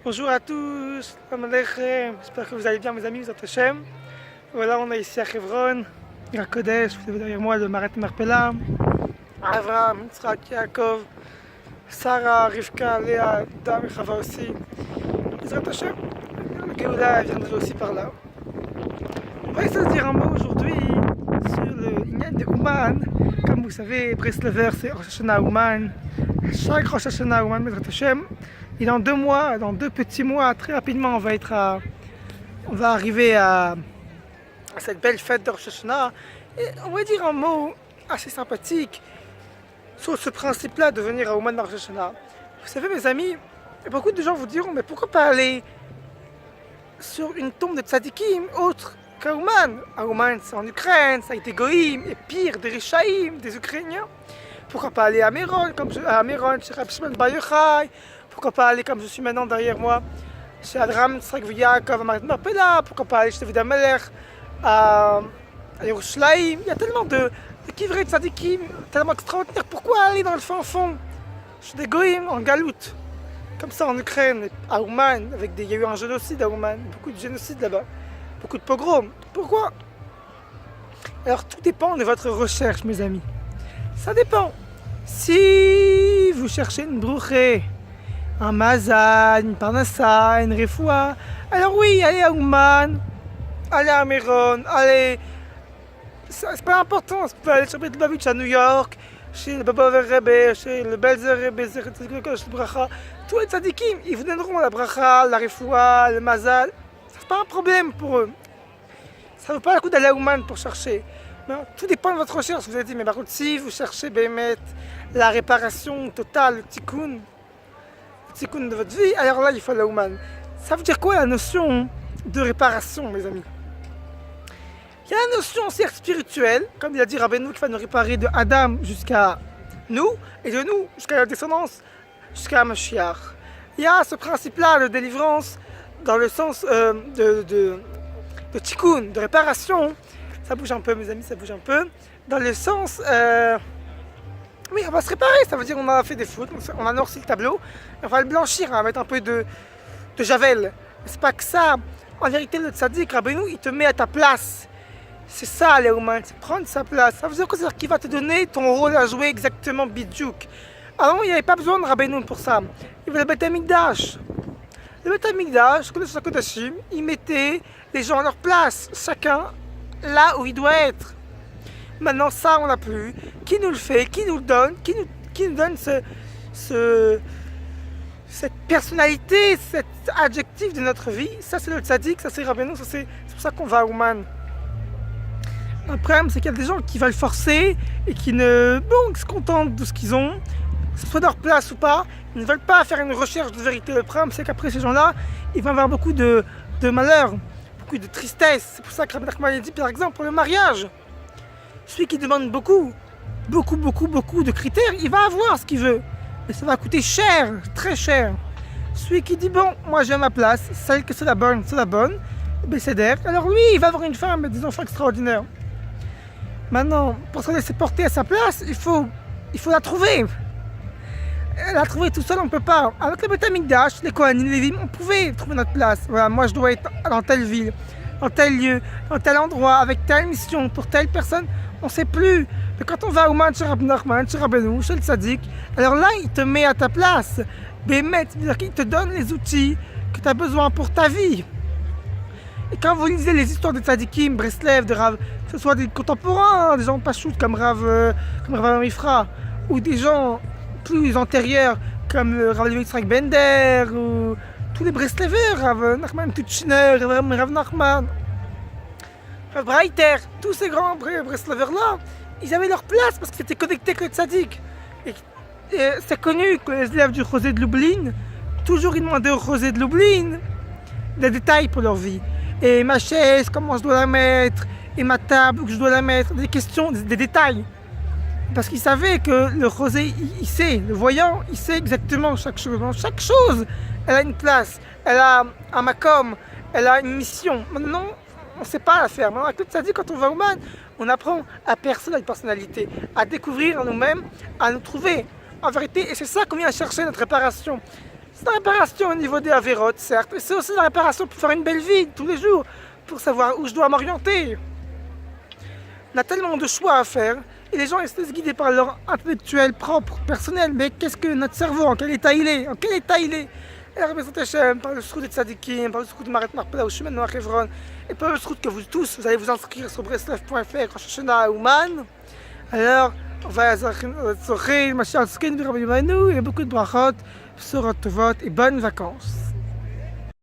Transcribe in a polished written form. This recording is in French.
Bonjour à tous, Shalom Aleichem. J'espère que vous allez bien mes amis, vous êtes Hachem. Voilà, on est ici à Hebron, à Kodesh, vous avez derrière moi le Marat Marpella, Avraham, Yitzhak, Yaakov, Sarah, Rivka, Léa, Dam et Chava aussi. Vous êtes Hachem. Le Géoula viendra aussi par là. On va essayer de dire un mot aujourd'hui sur le Inyan de Ouman. Comme vous savez, Breslever c'est Rosh Hashanah Ouman. Chaque Rosh Hashanah Ouman, Bezrat Hashem. Et dans 2 mois, dans 2 petits mois, très rapidement, on va arriver à cette belle fête de Rosh Hashanah. Et on va dire un mot assez sympathique sur ce principe-là de venir à Ouman Rosh Hashanah. Vous savez, mes amis, beaucoup de gens vous diront, mais pourquoi pas aller sur une tombe de tzadikim autre qu'à Ouman? À Ouman, c'est en Ukraine, ça a été Goïm, et pire, des Rishaïm, des Ukrainiens. Pourquoi pas aller à Méron, chez Rabbi Shimon Bar Yochai? Pourquoi pas aller comme je suis maintenant derrière moi chez Avraham, Yitzhak, Yaakov, Marat Marpella? Pourquoi pas aller chez David Amelech à Yerushalayim? Il y a tellement de kivrei tzadikim, tellement extraordinaire. Pourquoi aller dans le fin fond chez des goïms en galoute? Comme ça en Ukraine, à Ouman, il y a eu un génocide à Ouman, beaucoup de génocides là-bas, beaucoup de pogroms. Pourquoi? Alors tout dépend de votre recherche, mes amis. Ça dépend. Si vous cherchez une brouchée, un mazal, une parnassa, une refoua, alors oui, allez à Ouman, allez à Méron, allez. C'est pas important, vous pouvez aller chez Lubavitch à New York, chez le Baba Rebbe, chez le Belzer Rebbe, chez le Bracha. Tous les tzadikim, ils vous donneront la bracha, la refoua, le mazal. C'est pas un problème pour eux. Ça ne vaut pas le coup d'aller à Ouman pour chercher. Non, tout dépend de votre recherche. Vous avez dit, mais par contre, si vous cherchez Bémet, la réparation totale, le tikkun de votre vie, alors là, il faut aller à Ouman. Ça veut dire quoi la notion de réparation, mes amis? Il y a la notion certes spirituelle, comme il a dit Rabbeinu, qui va nous réparer de Adam jusqu'à nous, et de nous jusqu'à la descendance, jusqu'à Mashiach. Il y a ce principe-là de délivrance dans le sens de tikkun, de réparation. Ça bouge un peu, mes amis, ça bouge un peu. Dans le sens... oui, on va se réparer, ça veut dire qu'on a fait des fautes, on a noirci le tableau, on va le blanchir, on va mettre un peu de javel. Mais c'est pas que ça. En vérité, le tzaddik, Rabbeinu, il te met à ta place. C'est ça, les Ouman, c'est prendre sa place. Ça veut dire quoi? C'est-à-dire qu'il va te donner ton rôle à jouer exactement bidjouk. Avant, il n'y avait pas besoin de Rabbeinu pour ça. Il y avait le Beth Amikdash. Le Beth Amikdash, comme le Kodashim, il mettait les gens à leur place, chacun là où il doit être. Maintenant, ça, on n'a plus. Qui nous le fait? Qui nous le donne? Qui nous donne cette personnalité, cet adjectif de notre vie? Ça, c'est le tzaddik, ça, c'est Rabbeinu, c'est pour ça qu'on va à Ouman. Le problème, c'est qu'il y a des gens qui veulent forcer et qui se contentent de ce qu'ils ont, que ce soit leur place ou pas. Ils ne veulent pas faire une recherche de vérité. Le problème, c'est qu'après, ces gens-là, ils vont avoir beaucoup de malheur, beaucoup de tristesse. C'est pour ça que Rabbi Nachman a dit, par exemple, pour le mariage. Celui qui demande beaucoup de critères, il va avoir ce qu'il veut. Mais ça va coûter cher, très cher. Celui qui dit, bon, moi j'ai ma place, celle que c'est la bonne, ben c'est d'air. Alors lui, il va avoir une femme et des enfants extraordinaires. Maintenant, pour se laisser porter à sa place, il faut la trouver. La trouver tout seul, on ne peut pas. Avec le Beth Amikdash, les Kohanim, les Lévim, on pouvait trouver notre place. Voilà, moi je dois être dans telle ville, dans tel lieu, dans tel endroit, avec telle mission, pour telle personne. On ne sait plus. Mais quand on va au Ouman, chez Rabbi Nachman, chez Rabbeinu, chez le tzaddik, alors là, il te met à ta place. Bémet, c'est-à-dire qu'il te donne les outils que tu as besoin pour ta vie. Et quand vous lisez les histoires de tzaddikim, Breslev, de Rav, que ce soit des contemporains, des gens pas choutes comme Rav Amifra, ou des gens plus antérieurs comme le Rav Yitzhak Bender, ou tous les Breslevers, Rav Nachman Tutchiner, Rav Nachman, Rav Breiter, tous ces grands Breslevers-là, ils avaient leur place parce qu'ils étaient connectés avec le tzaddik. Et c'est connu que les élèves du Rosé de Lublin, toujours ils demandaient au Rosé de Lublin des détails pour leur vie. Et ma chaise, comment je dois la mettre, et ma table, où je dois la mettre, des questions, des détails. Parce qu'ils savaient que le Rosé, il sait, le voyant, il sait exactement chaque chose. Donc, chaque chose, elle a une place, elle a un makom, elle a une mission. Maintenant, on ne sait pas la faire. Maintenant, avec le tzaddik, quand on va au Ouman, on apprend à percer notre personnalité, à découvrir en nous-mêmes, à nous trouver. En vérité, et c'est ça qu'on vient chercher notre réparation. C'est la réparation au niveau des avérotes, certes, mais c'est aussi la réparation pour faire une belle vie tous les jours, pour savoir où je dois m'orienter. On a tellement de choix à faire et les gens essaient de se guider par leur intellectuel propre, personnel. Mais qu'est-ce que notre cerveau, en quel état il est? En quel état il est? Et la Bezrat Hashem, par le Zchut de Tzadikim, par le Zchut de Marat Marpela, où je suis maintenant à Hebron, et par le Zchut que vous tous, vous allez vous inscrire sur breslev.fr, Rosh Hashanah Ouman. Alors, on va Zocher, Mashiach Tzkin, Rabbi Yimanu, et beaucoup de brachot, Bsorot Tovot et bonnes vacances.